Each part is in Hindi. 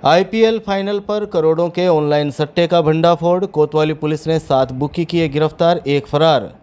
आईपीएल फाइनल पर करोड़ों के ऑनलाइन सट्टे का भंडाफोड़। कोतवाली पुलिस ने 7 बुकी किए गिरफ्तार, एक फरार।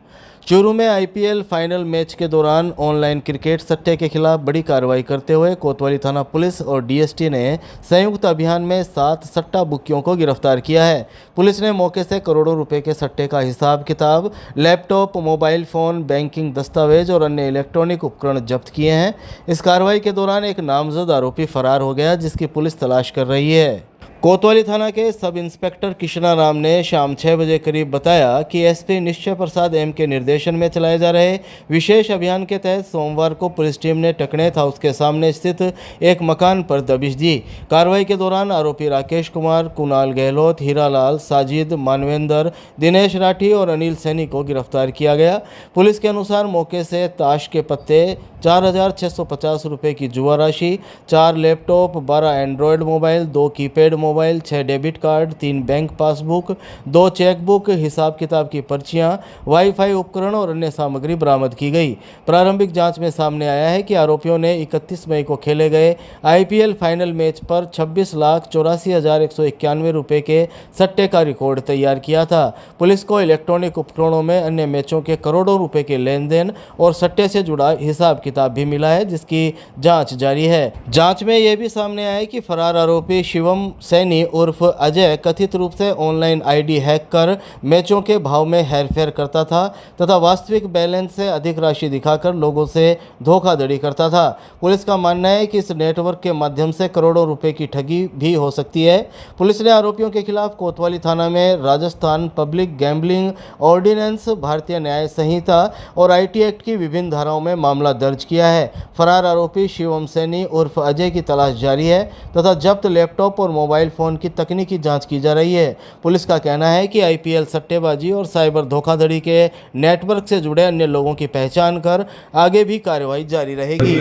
चूरू में आईपीएल फाइनल मैच के दौरान ऑनलाइन क्रिकेट सट्टे के खिलाफ बड़ी कार्रवाई करते हुए कोतवाली थाना पुलिस और डीएसटी ने संयुक्त अभियान में 7 सट्टा बुकियों को गिरफ्तार किया है। पुलिस ने मौके से करोड़ों रुपए के सट्टे का हिसाब किताब, लैपटॉप, मोबाइल फ़ोन, बैंकिंग दस्तावेज और अन्य इलेक्ट्रॉनिक उपकरण जब्त किए हैं। इस कार्रवाई के दौरान एक नामजद आरोपी फरार हो गया, जिसकी पुलिस तलाश कर रही है। कोतवाली थाना के सब इंस्पेक्टर कृष्णा राम ने शाम 6 बजे करीब बताया कि एसपी निश्चय प्रसाद एम के निर्देशन में चलाए जा रहे विशेष अभियान के तहत सोमवार को पुलिस टीम ने टकनेत हाउस के सामने स्थित एक मकान पर दबिश दी। कार्रवाई के दौरान आरोपी राकेश कुमार, कुणाल गहलोत, हीरालाल, साजिद, मानवेंद्र, दिनेश राठी और अनिल सैनी को गिरफ्तार किया गया। पुलिस के अनुसार मौके से ताश के पत्ते, 4,650 रुपये की जुआ राशि, 4 laptop, 12 Android mobile, 2 keypad mobile, 6 debit card, 3 bank passbook, 2 chequebook, हिसाब किताब की पर्चियां, वाईफाई उपकरण और अन्य सामग्री बरामद की गई। प्रारंभिक जांच में सामने आया है कि आरोपियों ने 31 मई को खेले गए आईपीएल फाइनल मैच पर 26,84,191 रुपये के सट्टे का रिकॉर्ड तैयार किया था। पुलिस को इलेक्ट्रॉनिक उपकरणों में अन्य मैचों के करोड़ों रुपए के लेन देन और सट्टे से जुड़ा हिसाब किताब भी मिला है, जिसकी जांच जारी है। जांच में यह भी सामने आया है कि फरार आरोपी शिवम सैनी उर्फ अजय कथित रूप से ऑनलाइन आईडी हैक कर मैचों के भाव में हेरफेर करता था तथा वास्तविक बैलेंस से अधिक राशि दिखाकर लोगों से धोखाधड़ी करता था। पुलिस का मानना है कि इस नेटवर्क के माध्यम से करोड़ों रुपए की ठगी भी हो सकती है। पुलिस ने आरोपियों के खिलाफ कोतवाली थाना में राजस्थान पब्लिक गैम्बलिंग ऑर्डिनेंस, भारतीय न्याय संहिता और आईटी एक्ट की विभिन्न धाराओं में मामला दर्ज किया है। फरार आरोपी शिवम सैनी उर्फ अजय की तलाश जारी है तथा जब्त लैपटॉप और मोबाइल फोन की तकनीकी जांच की जा रही है। पुलिस का कहना है कि आईपीएल सट्टेबाजी और साइबर धोखाधड़ी के नेटवर्क से जुड़े अन्य लोगों की पहचान कर आगे भी कार्रवाई जारी रहेगी।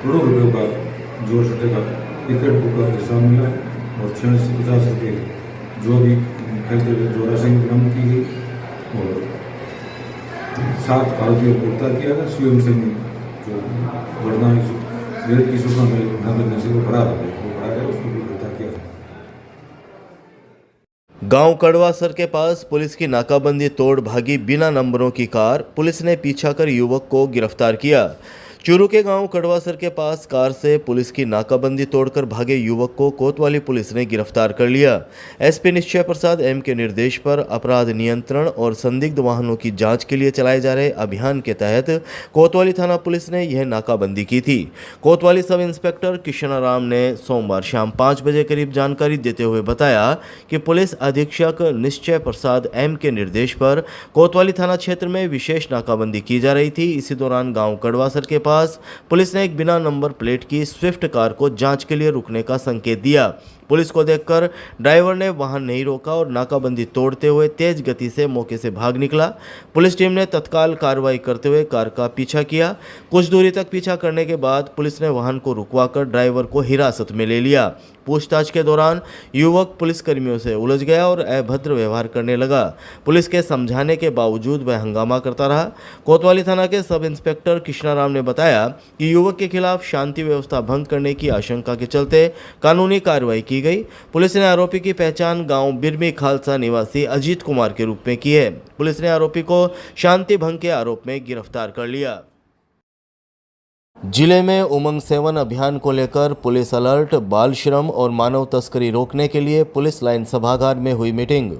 करोड़ों रुपयों का जोर सट्टे का टिकट बुक का हिसाब मिला है और 650 रुपये जो भी खेलते हुए जो राशि बरामद की गई और 7 आरोपियों को गिरफ्तार किया गया। शिवम सिंह जो वर्धा रेड की सूचना में न करने से वो फरार हो गया, उसको भी गिरफ्तार किया गया। गांव कड़वासर के पास पुलिस की नाकाबंदी तोड़ भागी बिना नंबरों की कार, पुलिस ने पीछा कर युवक को गिरफ्तार किया। चूरू के गांव कड़वासर के पास कार से पुलिस की नाकाबंदी तोड़कर भागे युवक को कोतवाली पुलिस ने गिरफ्तार कर लिया। एसपी निश्चय प्रसाद एम के निर्देश पर अपराध नियंत्रण और संदिग्ध वाहनों की जांच के लिए चलाए जा रहे अभियान के तहत कोतवाली थाना पुलिस ने यह नाकाबंदी की थी। कोतवाली सब इंस्पेक्टर कृष्णा राम ने सोमवार शाम 5 बजे करीब जानकारी देते हुए बताया कि पुलिस अधीक्षक निश्चय प्रसाद एम के निर्देश पर कोतवाली थाना क्षेत्र में विशेष नाकाबंदी की जा रही थी। इसी दौरान गाँव कड़वासर के पुलिस ने एक बिना नंबर प्लेट की स्विफ्ट कार को जांच के लिए रुकने का संकेत दिया। पुलिस को देखकर ड्राइवर ने वाहन नहीं रोका और नाकाबंदी तोड़ते हुए तेज गति से मौके से भाग निकला। पुलिस टीम ने तत्काल कार्रवाई करते हुए कार का पीछा किया। कुछ दूरी तक पीछा करने के बाद पुलिस ने वाहन को रुकवाकर ड्राइवर को हिरासत में ले लिया। पूछताछ के दौरान युवक पुलिसकर्मियों से उलझ गया और अभद्र व्यवहार करने लगा। पुलिस के समझाने के बावजूद वह हंगामा करता रहा। कोतवाली थाना के सब इंस्पेक्टर कृष्णा राम ने बताया कि युवक के खिलाफ शांति व्यवस्था भंग करने की आशंका के चलते कानूनी कार्रवाई की गई। पुलिस ने आरोपी की पहचान गांव बिरमी खालसा निवासी अजीत कुमार के रूप में की है। पुलिस ने आरोपी को शांति भंग के आरोप में गिरफ्तार कर लिया। जिले में उमंग 7 अभियान को लेकर पुलिस अलर्ट। बाल श्रम और मानव तस्करी रोकने के लिए पुलिस लाइन सभागार में हुई मीटिंग।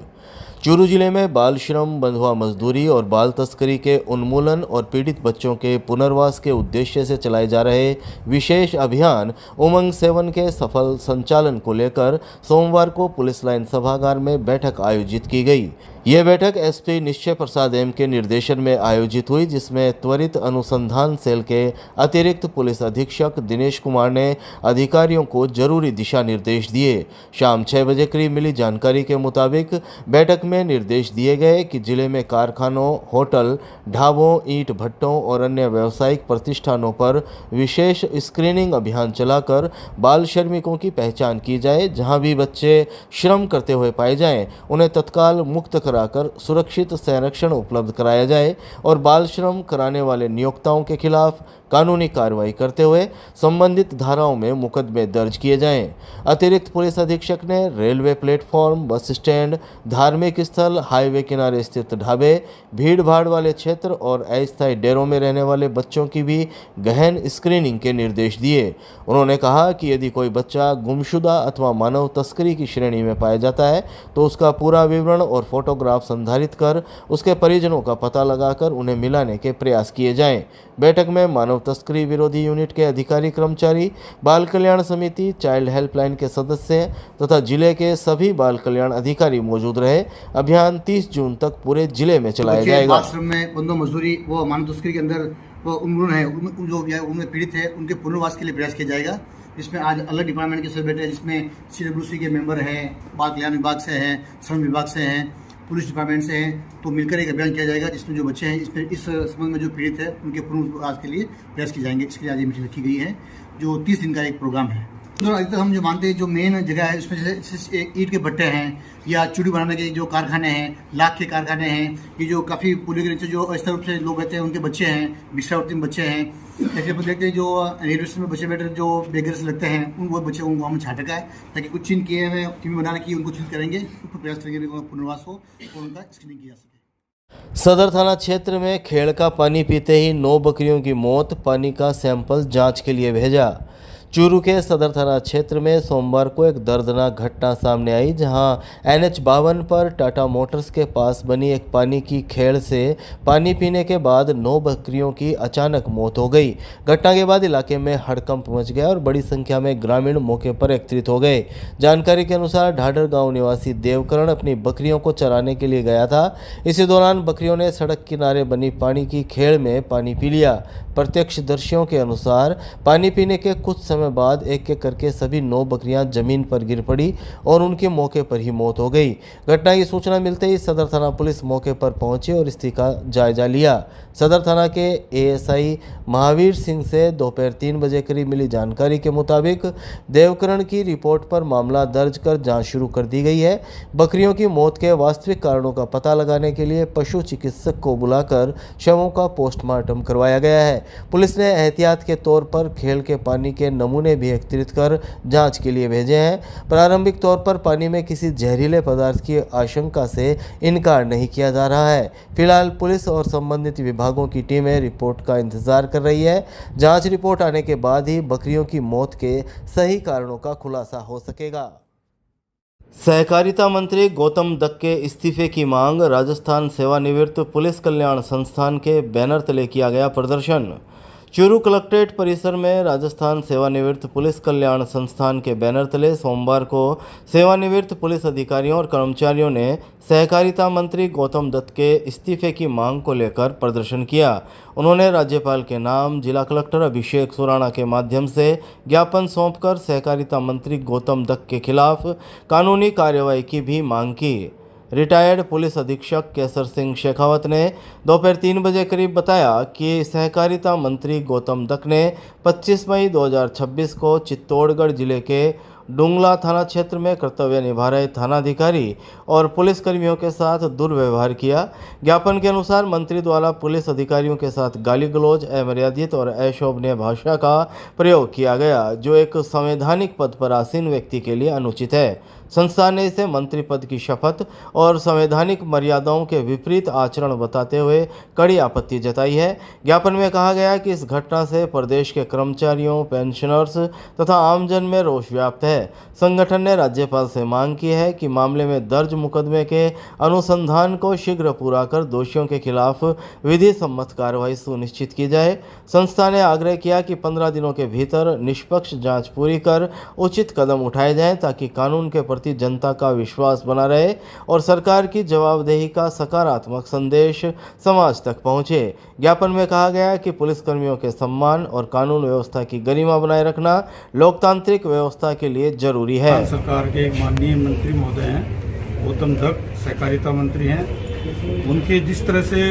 चूरू जिले में बाल श्रम, बंधुआ मजदूरी और बाल तस्करी के उन्मूलन और पीड़ित बच्चों के पुनर्वास के उद्देश्य से चलाए जा रहे विशेष अभियान उमंग 7 के सफल संचालन को लेकर सोमवार को पुलिस लाइन सभागार में बैठक आयोजित की गई। यह बैठक एसपी निश्चय प्रसाद एम के निर्देशन में आयोजित हुई, जिसमें त्वरित अनुसंधान सेल के अतिरिक्त पुलिस अधीक्षक दिनेश कुमार ने अधिकारियों को जरूरी दिशा निर्देश दिए। शाम 6 बजे करीब मिली जानकारी के मुताबिक बैठक में निर्देश दिए गए कि जिले में कारखानों, होटल, ढाबों, ईंट भट्टों और अन्य व्यावसायिक प्रतिष्ठानों पर विशेष स्क्रीनिंग अभियान चलाकर बाल श्रमिकों की पहचान की जाए। जहां भी बच्चे श्रम करते हुए पाए जाएं, उन्हें तत्काल मुक्त कराकर सुरक्षित संरक्षण उपलब्ध कराया जाए और बाल श्रम कराने वाले नियोक्ताओं के खिलाफ कानूनी कार्रवाई करते हुए संबंधित धाराओं में मुकदमे दर्ज किए जाएं। अतिरिक्त पुलिस अधीक्षक ने रेलवे प्लेटफॉर्म, बस स्टैंड, धार्मिक स्थल, हाईवे किनारे स्थित ढाबे, भीड़ भाड़ वाले क्षेत्र और अस्थायी डेरों में रहने वाले बच्चों की भी गहन स्क्रीनिंग के निर्देश दिए। उन्होंने कहा कि यदि कोई बच्चा गुमशुदा अथवा मानव तस्करी की श्रेणी में पाया जाता है तो उसका पूरा विवरण और फोटोग्राफ संधारित कर उसके परिजनों का पता लगाकर उन्हें मिलाने के प्रयास किए जाएं। बैठक में मानव तस्करी विरोधी यूनिट के अधिकारी कर्मचारी, बाल कल्याण समिति, चाइल्ड हेल्पलाइन के सदस्य तथा जिले के सभी बाल कल्याण अधिकारी मौजूद रहे। अभियान 30 जून तक पूरे जिले में चलाया जाएगा। आश्रम में बंदो मजदूरी वो मानव तस्करी के अंदर वो उन्मूलन है, जो उनमें पीड़ित है उनके पुनर्वास के लिए प्रयास किया जाएगा। जिसमें आज अलग डिपार्टमेंट के सभी बैठे हैं, जिसमें CWC के मेंबर हैं, बाल कल्याण विभाग से हैं, श्रम विभाग से हैं, पुलिस डिपार्टमेंट से हैं। तो मिलकर एक अभियान किया जाएगा जिसमें जो बच्चे हैं इस संबंध में जो पीड़ित है उनके पुनर्वास के लिए प्रयास किए जाएंगे। इसके लिए आज ये मीटिंग रखी गई है जो 30 दिन का एक प्रोग्राम है। तो अभी तक हम जो मानते हैं जो मेन जगह है उसमें जैसे ईंट के भट्टे हैं या चूड़ी बनाने के जो कारखाने हैं, लाख के कारखाने हैं, ये जो काफ़ी पुलिस के नीचे जो अस्तर रूप से लोग रहते हैं उनके बच्चे हैं, भिक्षावृत्ति में बच्चे हैं। जैसे अपन देखते हैं जो रेलवे स्टेशन में बच्चे बैठे जो बेघर से लगते हैं उन वो बच्चे उनको हम छाटका है ताकि कुछ चिन्ह किए हुए टीम बनाने की उनको चिन्ह करेंगे, उनको प्रयास करेंगे पुनर्वास हो और उनका स्क्रीनिंग की जा सके। सदर थाना क्षेत्र में खेड़ का पानी पीते ही 9 बकरियों की मौत, पानी का सैंपल जांच के लिए भेजा। चूरू के सदर थाना क्षेत्र में सोमवार को एक दर्दनाक घटना सामने आई, जहां NH 52 पर टाटा मोटर्स के पास बनी एक पानी की खेड़ से पानी पीने के बाद 9 बकरियों की अचानक मौत हो गई। घटना के बाद इलाके में हड़कंप मच गया और बड़ी संख्या में ग्रामीण मौके पर एकत्रित हो गए। जानकारी के अनुसार ढाडर गांव निवासी देवकरण अपनी बकरियों को चराने के लिए गया था। इसी दौरान बकरियों ने सड़क किनारे बनी पानी की खेड़ में पानी पी लिया। प्रत्यक्षदर्शियों के अनुसार पानी पीने के कुछ समय बाद एक एक करके सभी 9 बकरियां जमीन पर गिर पड़ी और उनके मौके पर ही मौत हो गई। घटना की सूचना मिलते ही सदर थाना पुलिस मौके पर पहुंची और स्थिति का जायजा लिया। सदर थाना के ASI महावीर सिंह से दोपहर 3 बजे करीब मिली जानकारी के मुताबिक देवकरण की रिपोर्ट पर मामला दर्ज कर जांच शुरू कर दी गई है। बकरियों की मौत के वास्तविक कारणों का पता लगाने के लिए पशु चिकित्सक को बुलाकर शवों का पोस्टमार्टम करवाया गया है। पुलिस ने एहतियात के तौर पर खेल के पानी के नमूने भी एकत्रित कर जांच के लिए भेजे हैं। प्रारंभिक तौर पर पानी में किसी जहरीले पदार्थ की आशंका से इनकार नहीं किया जा रहा है। फिलहाल पुलिस और संबंधित विभागों की टीमें रिपोर्ट का इंतजार कर रही है। जांच रिपोर्ट आने के बाद ही बकरियों की मौत के सही कारणों का खुलासा हो सकेगा। सहकारिता मंत्री गौतम दत्त के इस्तीफे की मांग, राजस्थान सेवानिवृत्त पुलिस कल्याण संस्थान के बैनर तले किया गया प्रदर्शन। चूरू कलेक्ट्रेट परिसर में राजस्थान सेवानिवृत्त पुलिस कल्याण संस्थान के बैनर तले सोमवार को सेवानिवृत्त पुलिस अधिकारियों और कर्मचारियों ने सहकारिता मंत्री गौतम दत्त के इस्तीफे की मांग को लेकर प्रदर्शन किया। उन्होंने राज्यपाल के नाम जिला कलेक्टर अभिषेक सुराणा के माध्यम से ज्ञापन सौंपकर सहकारिता मंत्री गौतम दत्त के खिलाफ कानूनी कार्रवाई की भी मांग की। रिटायर्ड पुलिस अधीक्षक केसर सिंह शेखावत ने दोपहर 3 बजे करीब बताया कि सहकारिता मंत्री गौतम दत्त ने 25 मई 2026 को चित्तौड़गढ़ जिले के डुंगला थाना क्षेत्र में कर्तव्य निभा रहे थानाधिकारी और पुलिसकर्मियों के साथ दुर्व्यवहार किया। ज्ञापन के अनुसार मंत्री द्वारा पुलिस अधिकारियों के साथ गाली गलौज, अमर्यादित और अशोभनीय भाषा का प्रयोग किया गया, जो एक संवैधानिक पद पर आसीन व्यक्ति के लिए अनुचित है। संस्थान ने इसे मंत्री पद की शपथ और संवैधानिक मर्यादाओं के विपरीत आचरण बताते हुए कड़ी आपत्ति जताई है। ज्ञापन में कहा गया कि इस घटना से प्रदेश के कर्मचारियों, पेंशनर्स तथा आमजन में रोष व्याप्त है। संगठन ने राज्यपाल से मांग की है कि मामले में दर्ज मुकदमे के अनुसंधान को शीघ्र पूरा कर दोषियों के खिलाफ विधि सम्मत कार्रवाई सुनिश्चित की जाए। संस्था ने आग्रह किया कि 15 दिनों के भीतर निष्पक्ष जांच पूरी कर उचित कदम उठाए जाएं ताकि कानून के प्रति जनता का विश्वास बना रहे और सरकार की जवाबदेही का सकारात्मक संदेश समाज तक पहुंचे। ज्ञापन में कहा गया कि पुलिसकर्मियों के सम्मान और कानून व्यवस्था की गरिमा बनाए रखना लोकतांत्रिक व्यवस्था के लिए जरूरी है। सरकार के माननीय मंत्री महोदय हैं गौतम धक सहकारिता मंत्री हैं। उनके जिस तरह से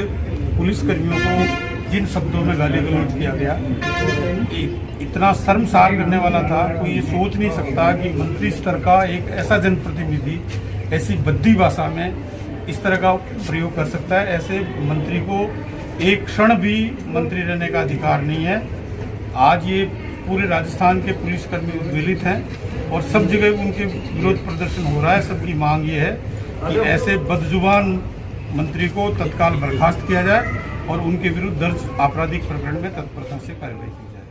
पुलिसकर्मियों को जिन शब्दों में गाली गलौज किया गया, इतना शर्मसार करने वाला था। कोई ये सोच नहीं सकता कि मंत्री स्तर का एक ऐसा जनप्रतिनिधि ऐसी भद्दी भाषा में इस तरह का प्रयोग कर सकता है। ऐसे मंत्री को एक क्षण भी मंत्री रहने का अधिकार नहीं है। आज ये पूरे राजस्थान के पुलिसकर्मी उद्वेलित हैं और सब जगह उनके विरोध प्रदर्शन हो रहा है। सबकी मांग ये है कि ऐसे बदजुबान मंत्री को तत्काल बर्खास्त किया जाए और उनके विरुद्ध दर्ज आपराधिक प्रकरण में तत्परता से कार्रवाई की जाए।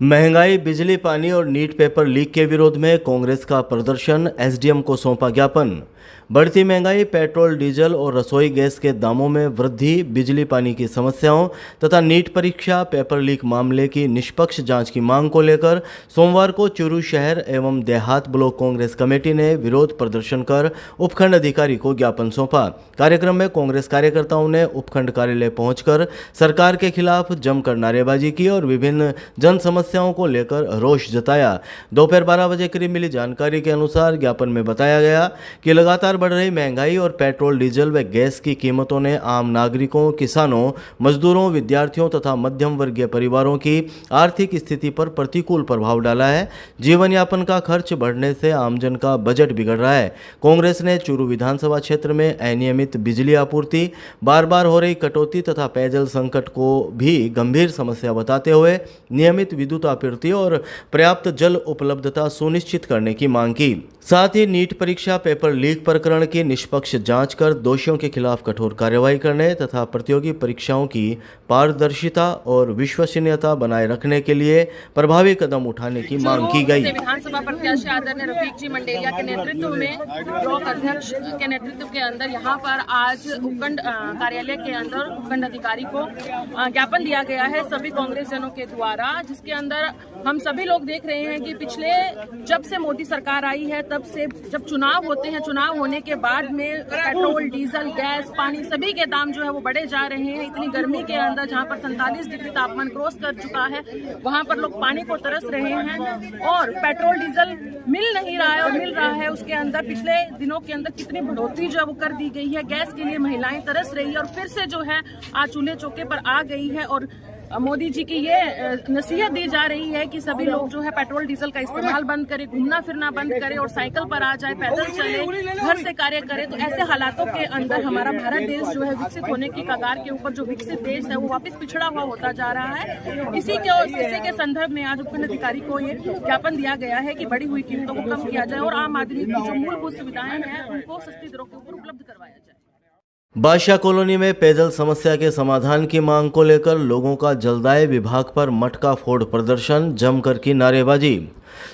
महंगाई, बिजली, पानी और नीट पेपर लीक के विरोध में कांग्रेस का प्रदर्शन, एसडीएम को सौंपा ज्ञापन। बढ़ती महंगाई, पेट्रोल, डीजल और रसोई गैस के दामों में वृद्धि, बिजली पानी की समस्याओं तथा नीट परीक्षा पेपर लीक मामले की निष्पक्ष जांच की मांग को लेकर सोमवार को चूरू शहर एवं देहात ब्लॉक कांग्रेस कमेटी ने विरोध प्रदर्शन कर उपखंड अधिकारी को ज्ञापन सौंपा। कार्यक्रम में कांग्रेस कार्यकर्ताओं ने उपखंड कार्यालय पहुंचकर सरकार के खिलाफ जमकर नारेबाजी की और विभिन्न जन समस्याओं को लेकर रोष जताया। दोपहर 12 बजे करीब मिली जानकारी के अनुसार ज्ञापन में बताया गया कि लगातार बढ़ रही महंगाई और पेट्रोल, डीजल व गैस की कीमतों ने आम नागरिकों, किसानों, मजदूरों, विद्यार्थियों तथा मध्यम वर्गीय परिवारों की आर्थिक स्थिति पर प्रतिकूल प्रभाव डाला है। जीवन यापन का खर्च बढ़ने से आमजन का बजट बिगड़ रहा है। कांग्रेस ने चूरू विधानसभा क्षेत्र में अनियमित बिजली आपूर्ति, बार बार हो रही कटौती तथा पेयजल संकट को भी गंभीर समस्या बताते हुए नियमित विद्युत आपूर्ति और पर्याप्त जल उपलब्धता सुनिश्चित करने की मांग की। साथ ही नीट परीक्षा पेपर लीक प्रकरण की निष्पक्ष जांच कर दोषियों के खिलाफ कठोर कार्रवाई करने तथा प्रतियोगी परीक्षाओं की पारदर्शिता और विश्वसनीयता बनाए रखने के लिए प्रभावी कदम उठाने की मांग की गई। विधानसभा प्रत्याशी आदरणीय रफीक जी मंडेलिया के नेतृत्व में ब्लॉक अध्यक्ष के नेतृत्व के अंदर यहाँ पर आज उपखंड कार्यालय के अंदर उपखंड अधिकारी को ज्ञापन दिया गया है सभी कांग्रेस जनों के द्वारा, जिसके अंदर हम सभी लोग देख रहे हैं कि पिछले जब से मोदी सरकार आई है तब से जब चुनाव होते हैं, चुनाव होने के बाद में पेट्रोल, डीजल, गैस, पानी सभी के दाम जो है वो बढ़े जा रहे हैं। इतनी गर्मी के अंदर जहां पर 47 डिग्री तापमान क्रॉस कर चुका है, वहां पर लोग पानी को तरस रहे हैं और पेट्रोल डीजल मिल नहीं रहा है और मिल रहा है उसके अंदर पिछले दिनों के अंदर कितनी बढ़ोतरी जो वो कर दी गई है। गैस के लिए महिलाएं तरस रही है और फिर से जो है आज चूल्हे चौके पर आ गई है और मोदी जी की ये नसीहत दी जा रही है कि सभी लोग जो है पेट्रोल डीजल का इस्तेमाल बंद करें, घूमना फिरना बंद करें और साइकिल पर आ जाए, पैदल चले, घर से कार्य करें। तो ऐसे हालातों के अंदर हमारा भारत देश जो है विकसित होने की कगार के ऊपर जो विकसित देश है वो वापस पिछड़ा हुआ होता जा रहा है। इसी के संदर्भ में आज उपखंड अधिकारी को ये ज्ञापन दिया गया है कि बढ़ी हुई कीमतों को कम किया जाए और आम आदमी की जो मूलभूत सुविधाएं हैं उनको सस्ती दरों के ऊपर उपलब्ध करवाया जाए। बादशाह कॉलोनी में पेयजल समस्या के समाधान की मांग को लेकर लोगों का जलदाय विभाग पर मटका फोड़ प्रदर्शन, जमकर की नारेबाजी।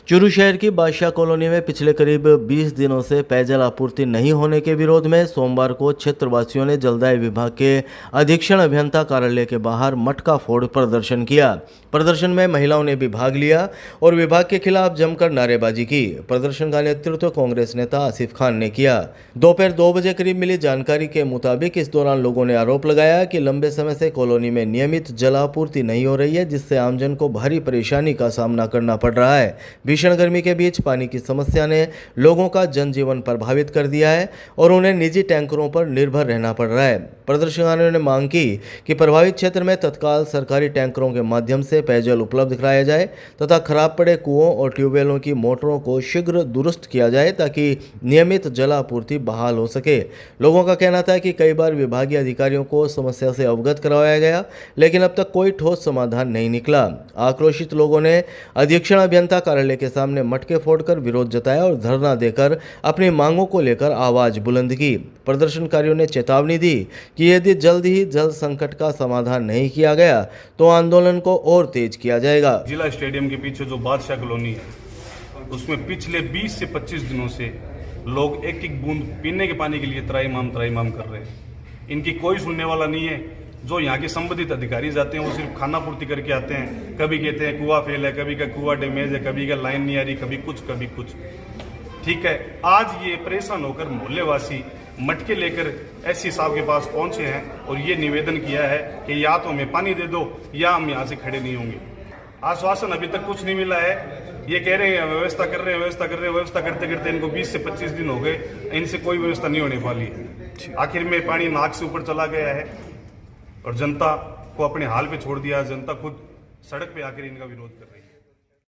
चूरू शहर की बादशाह कॉलोनी में पिछले करीब 20 दिनों से पेयजल आपूर्ति नहीं होने के विरोध में सोमवार को क्षेत्रवासियों ने जलदाय विभाग के अधीक्षण अभियंता कार्यालय के बाहर मटका फोड़ प्रदर्शन किया। प्रदर्शन में महिलाओं ने भी भाग लिया और विभाग के खिलाफ जमकर नारेबाजी की। प्रदर्शन का नेतृत्व कांग्रेस नेता आसिफ खान ने किया। दोपहर 2 बजे करीब मिली जानकारी के मुताबिक इस दौरान लोगों ने आरोप लगाया कि लंबे समय से कॉलोनी में नियमित जल आपूर्ति नहीं हो रही है, जिससे आमजन को भारी परेशानी का सामना करना पड़ रहा है। भीषण गर्मी के बीच पानी की समस्या ने लोगों का जनजीवन प्रभावित कर दिया है और उन्हें निजी टैंकरों पर निर्भर रहना पड़ रहा है। प्रदर्शनकारियों ने मांग की कि प्रभावित क्षेत्र में तत्काल सरकारी टैंकरों के माध्यम से पेयजल उपलब्ध कराया जाए तथा खराब पड़े कुओं और ट्यूबवेलों की मोटरों को शीघ्र दुरुस्त किया जाए ताकि नियमित जल आपूर्ति बहाल हो सके। लोगों का कहना था कि कई बार विभागीय अधिकारियों को समस्या से अवगत करवाया गया, लेकिन अब तक कोई ठोस समाधान नहीं निकला। आक्रोशित लोगों ने अधीक्षण अभियंता कार्यालय के सामने मटके फोड़कर विरोध जताया और धरना देकर अपनी मांगों को लेकर आवाज बुलंद की। प्रदर्शनकारियों ने चेतावनी दी कि यदि जल्द ही जल संकट का समाधान नहीं किया गया तो आंदोलन को और तेज किया जाएगा। जिला स्टेडियम के पीछे जो बादशाह कॉलोनी है उसमें पिछले 20 से 25 दिनों से लोग एक एक बूंद पीने के पानी के लिए त्राईमाम कर रहे हैं। इनकी कोई सुनने वाला नहीं है। जो यहाँ के संबंधित अधिकारी जाते हैं वो सिर्फ खाना पूर्ति करके आते हैं। कभी कहते हैं कुआं फेल है, कभी का कुआं डैमेज है, कभी का लाइन नहीं आ रही, कभी कुछ। ठीक है, आज ये परेशान होकर मोहल्लेवासी मटके लेकर एससी साहब के पास पहुंचे हैं और ये निवेदन किया है कि या तो हमें पानी दे दो या हम यहाँ से खड़े नहीं होंगे। आश्वासन अभी तक कुछ नहीं मिला है। ये कह रहे हैं व्यवस्था कर रहे हैं, व्यवस्था कर रहे हैं, व्यवस्था करते करते इनको 20 से 25 दिन हो गए, इनसे कोई व्यवस्था नहीं होने वाली है। आखिर में पानी नाक से ऊपर चला गया है और जनता को अपने हाल पे छोड़ दिया। जनता खुद सड़क पे आकर इनका विरोध कर रही है।